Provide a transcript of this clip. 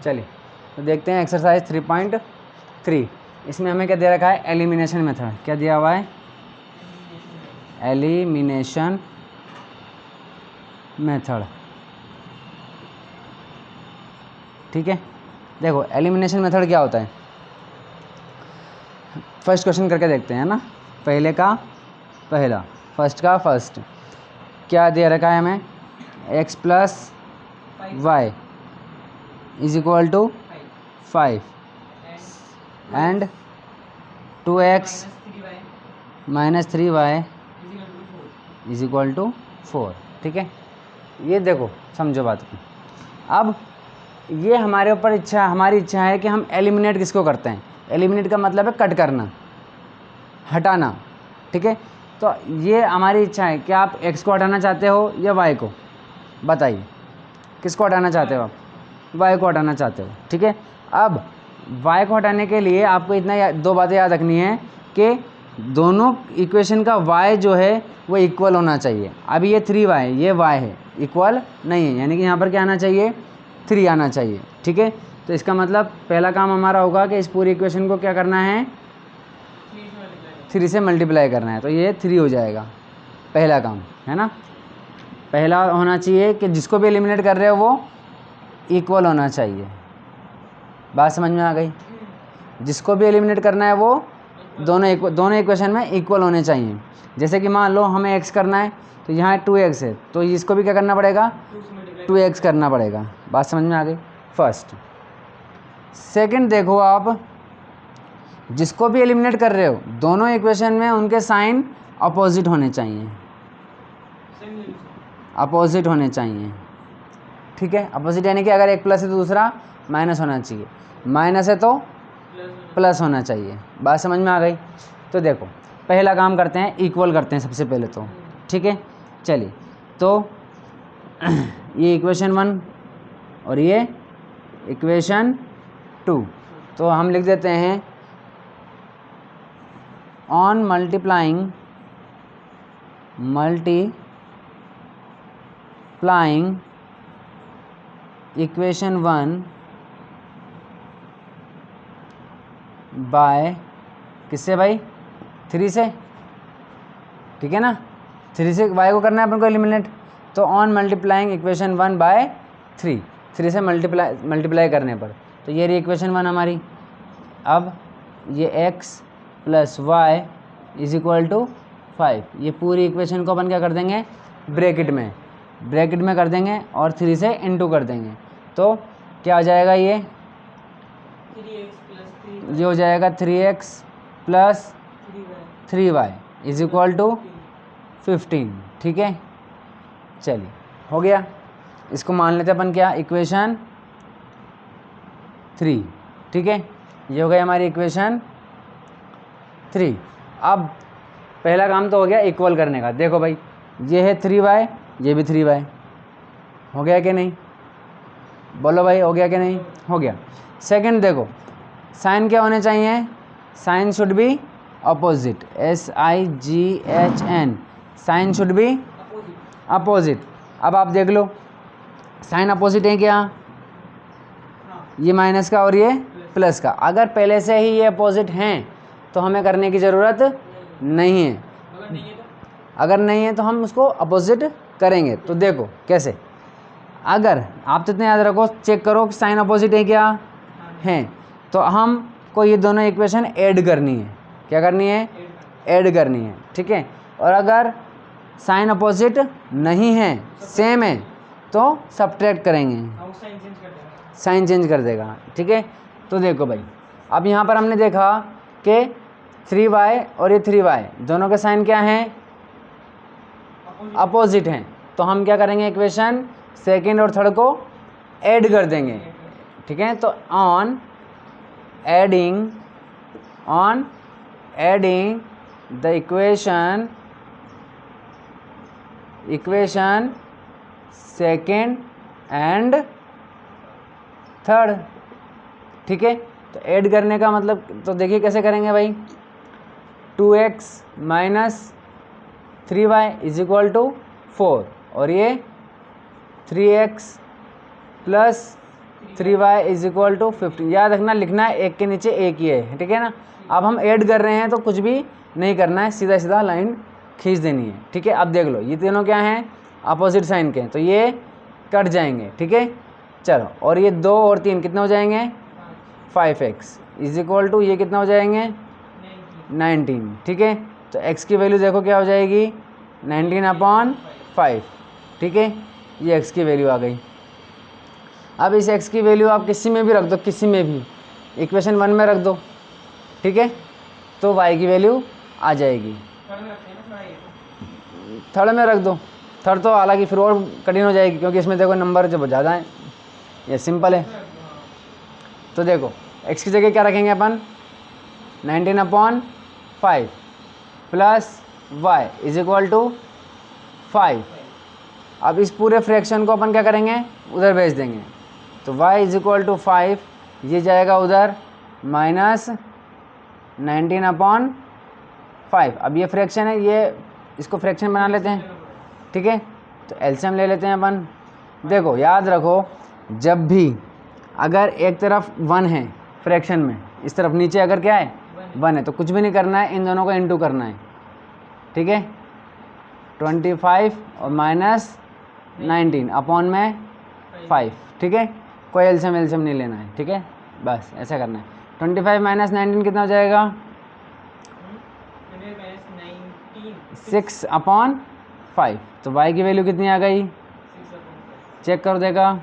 चलिए तो देखते हैं एक्सरसाइज 3.3। इसमें हमें क्या दे रखा है, एलिमिनेशन मेथड। क्या दिया हुआ है, एलिमिनेशन मेथड। ठीक है, देखो एलिमिनेशन मेथड क्या होता है, फर्स्ट क्वेश्चन करके देखते हैं ना। पहले का पहला, फर्स्ट का फर्स्ट, क्या दे रखा है हमें, x plus y is equal to 5 and 2x minus 3y is equal to 4। ठीक है, ये देखो समझो बात को। अब ये हमारे ऊपर इच्छा, हमारी इच्छा है कि हम एलिमिनेट किसको करते हैं। एलिमिनेट का मतलब है कट करना, हटाना। ठीक है, तो ये हमारी इच्छा है कि आप x को हटाना चाहते हो या y को, बताइए किसको हटाना चाहते हो आप, y को हटाना चाहते हो। ठीक है, अब y को हटाने के लिए आपको इतना दो बातें याद रखनी है कि दोनों इक्वेशन का y जो है वो इक्वल होना चाहिए। अभी ये 3y ये y है, इक्वल नहीं है, यानी कि यहाँ पर क्या आना चाहिए, 3 आना चाहिए। ठीक है, तो इसका मतलब पहला काम हमारा होगा कि इस पूरी इक्वेशन को क्या करना है, 3 से मल्टीप्लाई करना है। तो ये 3 हो जाएगा, पहला काम है ना। पहला होना चाहिए कि जिसको भी एलिमिनेट कर रहे हो वो इक्वल होना चाहिए। बात समझ में आ गई, जिसको भी एलिमिनेट करना है वो दोनों इक्वेशन में इक्वल होने चाहिए। जैसे कि मान लो हमें x करना है, तो यहाँ 2x है, तो इसको भी क्या करना पड़ेगा, 2x करना पड़ेगा। बात समझ में आ गई, फर्स्ट। सेकंड देखो आप, जिसको भी एलिमिनेट कर रहे हो दोनों इक्वेशन में उनके साइन अपोजिट होने चाहिए, अपोजिट होने चाहिए। ठीक है, अपोजिट यानी कि अगर एक प्लस है तो दूसरा माइनस होना चाहिए, माइनस है तो प्लस होना चाहिए। बात समझ में आ गई। तो देखो पहला काम करते हैं, इक्वल करते हैं सबसे पहले तो। ठीक है, चलिए तो ये इक्वेशन 1 और ये इक्वेशन 2, तो हम लिख देते हैं ऑन मल्टीप्लाइंग इक्वेशन 1 बाय किससे भाई, 3 से। ठीक है ना, 3 से y को करना है अपन को एलिमिनेट, तो ऑन मल्टीप्लाइंग इक्वेशन 1 बाय 3 से मल्टीप्लाई करने पर, तो ये रही इक्वेशन 1 हमारी। अब ये x plus y is equal to 5, ये पूरी इक्वेशन को अपन क्या कर देंगे, ब्रैकेट में कर देंगे और 3 से इनटू कर देंगे। तो क्या आ जाएगा, ये हो जाएगा 3x plus 3y is equal to 15। ठीक है, चलिए हो गया। इसको मान लेते अपन क्या, इक्वेशन 3। ठीक है, ये हो गई हमारी इक्वेशन 3। अब पहला काम तो हो गया इक्वल करने का। देखो भाई ये है 3y, ये भी 3y, हो गया कि नहीं, बोलो भाई हो गया कि नहीं, हो गया। सेकंड देखो साइन क्या होने चाहिए, sign should be opposite, SIGHN, sign should be opposite. अब आप देख लो साइन अपोजिट है क्या, ये माइनस का और ये प्लस का। अगर पहले से ही ये अपोजिट हैं तो हमें करने की ज़रूरत नहीं है, अगर नहीं है तो हम उसको अपोजिट करेंगे। तो देखो कैसे, अगर आप तो इतना याद रखो, चेक करो कि साइन अपोजिट है क्या है, तो हमको ये दोनों इक्वेशन ऐड करनी है। क्या करनी है, ऐड करनी है। ठीक है, और अगर साइन अपोजिट नहीं है, सेम है, तो सब्ट्रैक्ट करेंगे, साइन चेंज कर देगा। ठीक है, तो देखो भाई अब यहाँ पर हमने देखा कि 3y और ये 3y दोनों के साइन क्या हैं, अपोजिट हैं। तो हम क्या करेंगे, इक्वेशन सेकंड और थर्ड को ऐड कर देंगे। ठीक है, तो on adding the equation second and third. ठीक है, तो ऐड करने का मतलब तो देखिए कैसे करेंगे भाई, 2x minus 3y is equal to 4 और ये 3x plus 3y is equal to 15। याद रखना, लिखना है एक के नीचे एक ही है, ठीक है ना। अब हम ऐड कर रहे हैं तो कुछ भी नहीं करना है, सीधा सीधा लाइन खींच देनी है, ठीक है। अब देख लो ये तीनों क्या हैं, अपोजिट साइन के, तो ये कट जाएंगे, ठीक है। चलो, और ये 2 और 3 कितने हो जाएंगे, 5x इज इक्वल टू ये कितना हो जाएंगे 19, ठीक है। तो x की वैल्यू देखो क्या हो जाएगी 19/5, ठीक है। ये x की वैल्यू आ गई। अब इस x की वैल्यू आप किसी में भी रख दो, किसी में भी, इक्वेशन 1 में रख दो, ठीक है, तो y की वैल्यू आ जाएगी। थर्ड में रख दो, थर्ड तो हालांकि फिर और कठिन हो जाएगी क्योंकि इसमें देखो नंबर जो ज़्यादा है, ये सिंपल है। तो देखो x की जगह क्या रखेंगे अपन 19/5 plus y is equal to 5। अब इस पूरे फ्रैक्शन को अपन क्या करेंगे, उधर भेज देंगे, तो y इज इक्वल टू 5, ये जाएगा उधर -19/5। अब ये फ्रैक्शन है, ये इसको फ्रैक्शन बना लेते हैं, ठीक है। तो एलसीएम ले लेते हैं अपन। देखो याद रखो, जब भी अगर एक तरफ 1 है फ्रैक्शन में, इस तरफ नीचे अगर क्या है 1 है, तो कुछ भी नहीं करना है, इन दोनों को इनटू करना है, ठीक है। 25 और -19 अपॉन में 5, ठीक है। कोई एलसीएम नहीं लेना है, ठीक है, बस ऐसा करना है। 25 - 19 कितना हो जाएगा 6/5। तो y की वैल्यू कितनी आ गई, चेक कर देखा।